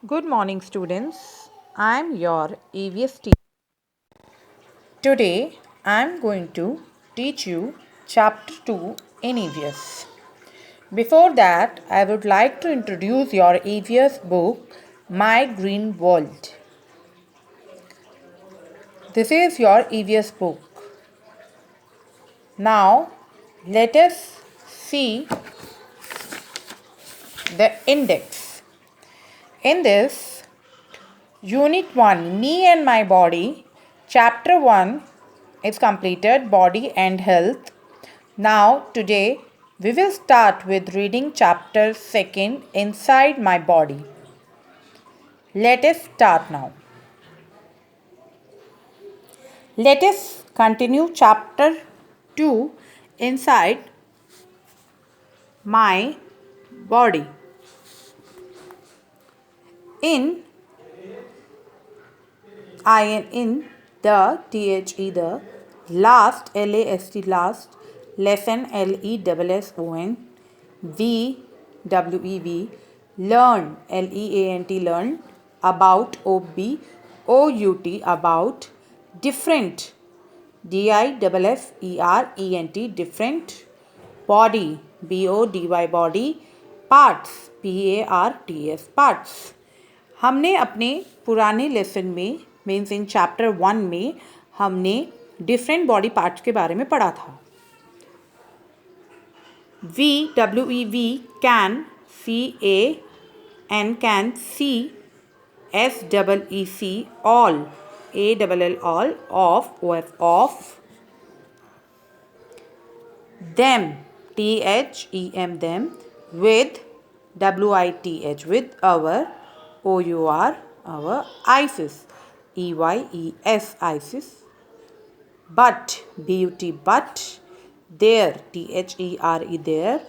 Good morning, students. I'm your EVS teacher. Today, I'm going to teach you Chapter 2 in EVS. Before that, I would like to introduce your EVS book, My Green World. This is your EVS book. Now, let us see the index. In this, Unit 1, Me and My Body, Chapter 1 is completed, Body and Health. Now, today, we will start with reading Chapter 2, Inside My Body. Let us start now. Let us continue Chapter 2, Inside My Body. In in the the last last lesson lesson we learn learn about out about different different body body parts parts हमने अपने पुराने lesson में means in chapter 1 में हमने different body parts के बारे में पढ़ा था. We can can see SEEC all all of them them with with our ISIS ISIS but there there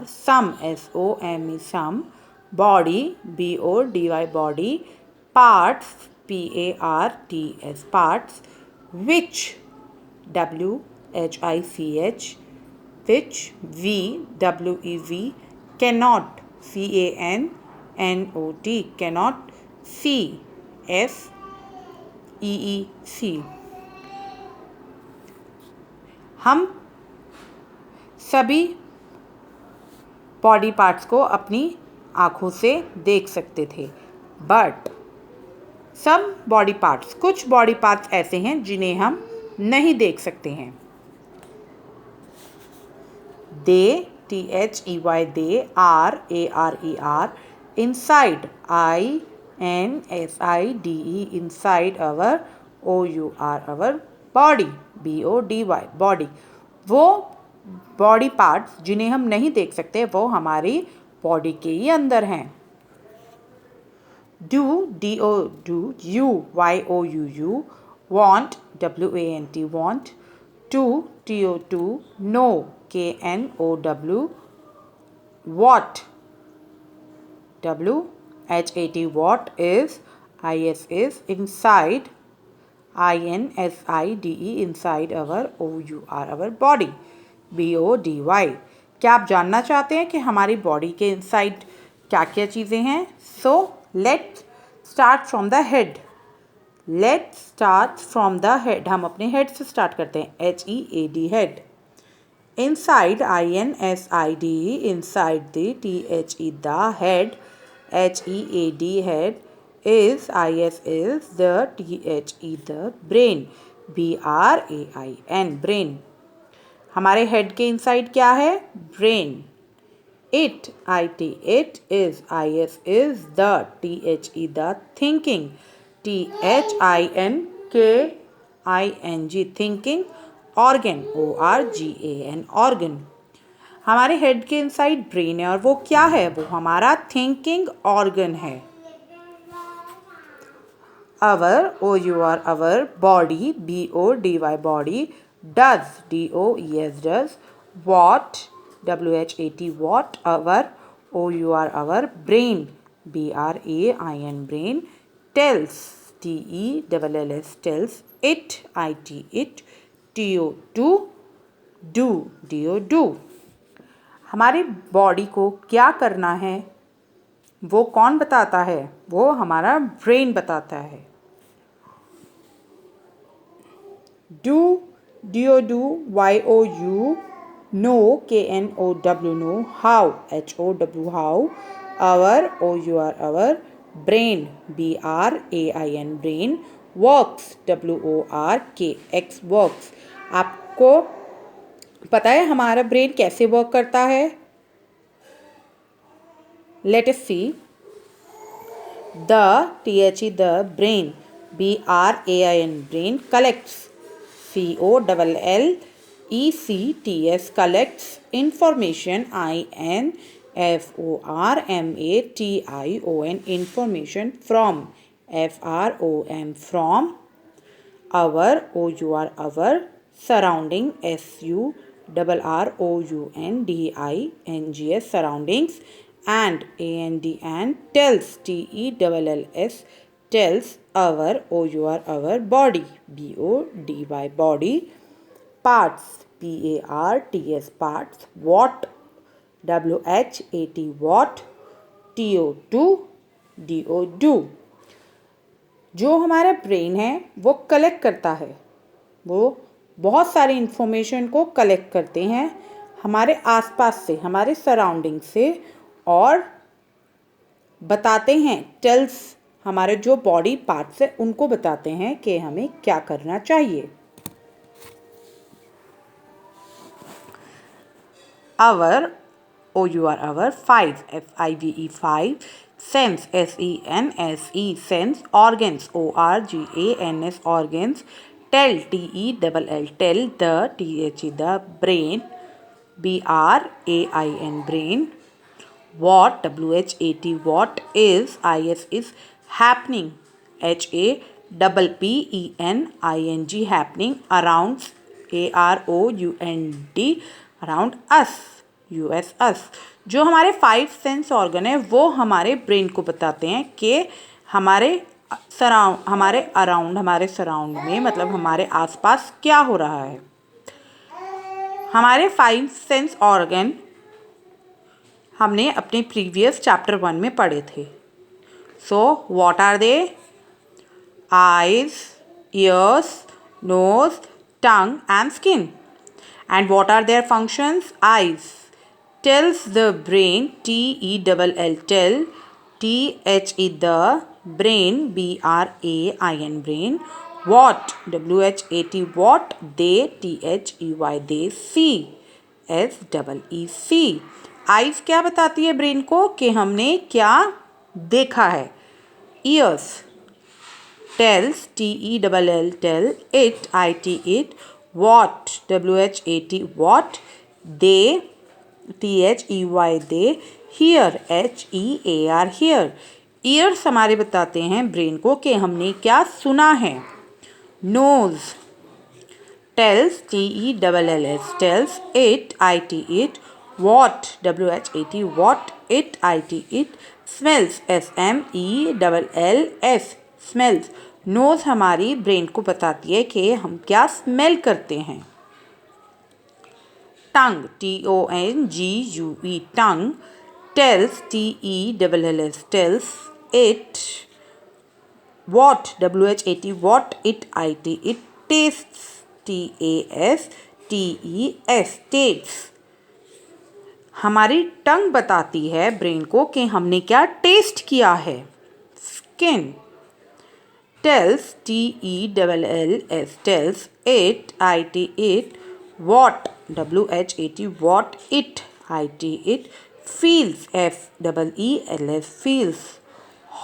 some some body body parts parts which which we cannot cannot see हम सभी body parts को अपनी आँखों से देख सकते थे but some body parts कुछ बॉडी पार्ट्स ऐसे हैं जिन्हें हम नहीं देख सकते हैं. they they are inside inside our our body body वो बॉडी पार्ट्स जिन्हें हम नहीं देख सकते वो हमारी बॉडी के ही अंदर हैं. do you want want to know KNOW what what is inside INSIDE inside our our body BODY. क्या आप जानना चाहते हैं कि हमारी बॉडी के इनसाइड क्या क्या चीज़ें हैं? So let's start from the head. हम अपने हेड से स्टार्ट करते हैं. HEAD head. Inside INSIDE inside the the head HEAD head is the the brain BRAIN brain. हमारे हेड के इनसाइड क्या है? Brain. it is the the thinking THINKING thinking organ ORGAN organ. हमारे head के inside brain है और वो क्या है? वो हमारा थिंकिंग ऑर्गन है. our body BODY body does does what what our brain BRAIN brain tells TELLS tells it do. हमारी बॉडी को क्या करना है? वो कौन बताता है? वो हमारा ब्रेन बताता है। Do, do, you, know, K-N-O-W, know, how, H-O-W, how, our, O-U-R, our, brain, B-R-A-I-N, brain, works, W-O-R-K-X, works। आपको पता है हमारा ब्रेन कैसे वर्क करता है? Let us see. The, T-H-E, the brain, B-R-A-I-N, brain collects, C-O-L-L-E-C-T-S, collects information, I-N-F-O-R-M-A-T-I-O-N, information from, F-R-O-M, from our, O-U-R, our, surrounding, S-U-R-R-O-U-N-D-I-N-G-S, surroundings, and, A-N-D, and, tells, T-E-L-L-S, tells, our, O-U-R, our, body, B-O-D-Y, body, parts, P-A-R-T-S, parts, what, W-H-A-T, what, T-O-2, D-O, do। जो हमारा brain है वो collect करता है, वो बहुत सारी information को कलेक्ट करते हैं हमारे आसपास से, हमारे सराउंडिंग से, और बताते हैं, टेल्स, हमारे जो बॉडी पार्ट्स है उनको बताते हैं कि हमें क्या करना चाहिए। Our, O-U-R, our, five, F-I-V-E, five, sense, S-E-N-S-E, sense, organs, O-R-G-A-N-S, organs, tell, T-E-L-L, tell, the, T-H-E, the, brain, B-R-A-I-N, brain, what, W-H-A-T, what, is, I-S, is, happening, H-A-P-P-E-N-I-N-G, happening, around, A-R-O-U-N-D, around us, US, अस। जो हमारे five sense organ है वो हमारे brain को बताते हैं कि हमारे अराउंड, हमारे सराउंड में, मतलब हमारे आसपास क्या हो रहा है। हमारे फाइव सेंस ऑर्गन हमने अपने प्रीवियस चैप्टर 1 में पढ़े थे। So what are they? Eyes, ears, nose, tongue and skin. And what are their functions? Eyes tells the brain, T-E-L-L, tell, T-H-E, the brain, B-R-A-I-N, brain, what, W-H-A-T, what, they, T-H-E-Y, they, see, S-E-E-C। Eyes क्या बताती है brain को कि हमने क्या देखा है। Ears tells, T-E-L-L, tell, it, I-T, it, what, W-H-A-T, what, they, T-H-E-Y, they, hear, H-E-A-R, hear। ears हमारे बताते हैं ब्रेन को कि हमने क्या सुना है। nose tells, T-E-L-L-S, tells, it, I-T, it, what, W-H-A-T, what, it, I-T, it, smells, S-M-E-L-L-S, smells। Nose हमारी ब्रेन को बताती है कि हम क्या स्मेल करते हैं। टंग, T-O-N-G-U-E, tongue tells, T-E-L-L-S, tells, it, what, W-H-A-T, what, it, I-T, it, tastes, T-A-S-T-E-S, tastes। हमारी टंग बताती है ब्रेन को कि हमने क्या टेस्ट किया है। Skin tells, T-E-L-L-S, tells, it, I-T, it, what, W-H-A-T, what, it, I-T, it, feels, F-E-E-L-S, feels,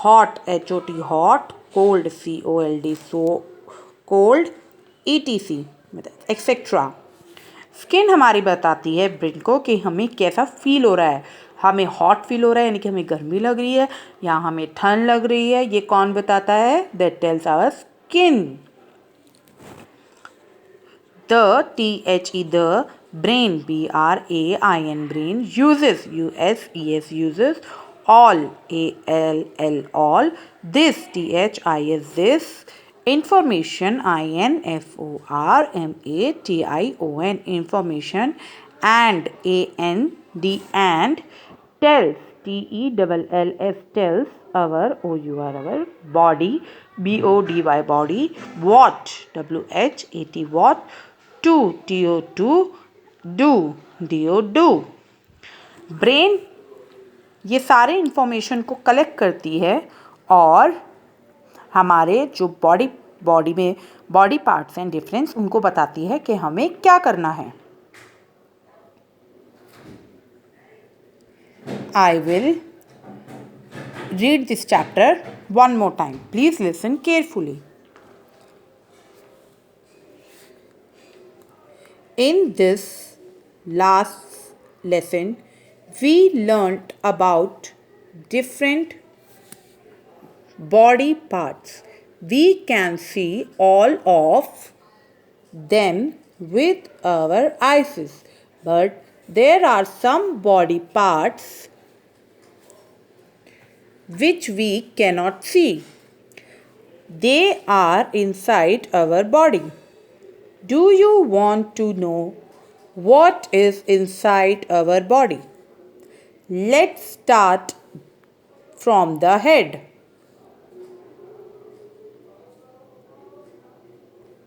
hot, H-O-T, hot, cold, C-O-L-D, so cold, etc, etc। Skin हमारी बताती है ब्रेन को कि हमें कैसा फील हो रहा है। हमें हॉट फील हो रहा है यानी कि हमें गर्मी लग रही है, या हमें ठंड लग रही है, ये कौन बताता है? That tells our skin. The, T-H-E, the brain, B-R-A-I-N, brain, uses, U-S-E-S, uses, all, A-L-L, all, this, T-H-I-S, this, information, I-N-F-O-R-M-A-T-I-O-N, information, and, A-N-D, and, tells, TELLS tells our body, BODY body, what, WHAT what, to, TO2, do. Brain ये सारे information को collect करती है और हमारे जो body में body parts हैं डिफरेंस उनको बताती है कि हमें क्या करना है. I will read this chapter one more time. Please listen carefully. In this last lesson, we learnt about different body parts. We can see all of them with our eyes, but there are some body parts which we cannot see. They are inside our body. Do you want to know what is inside our body? Let's start from the head.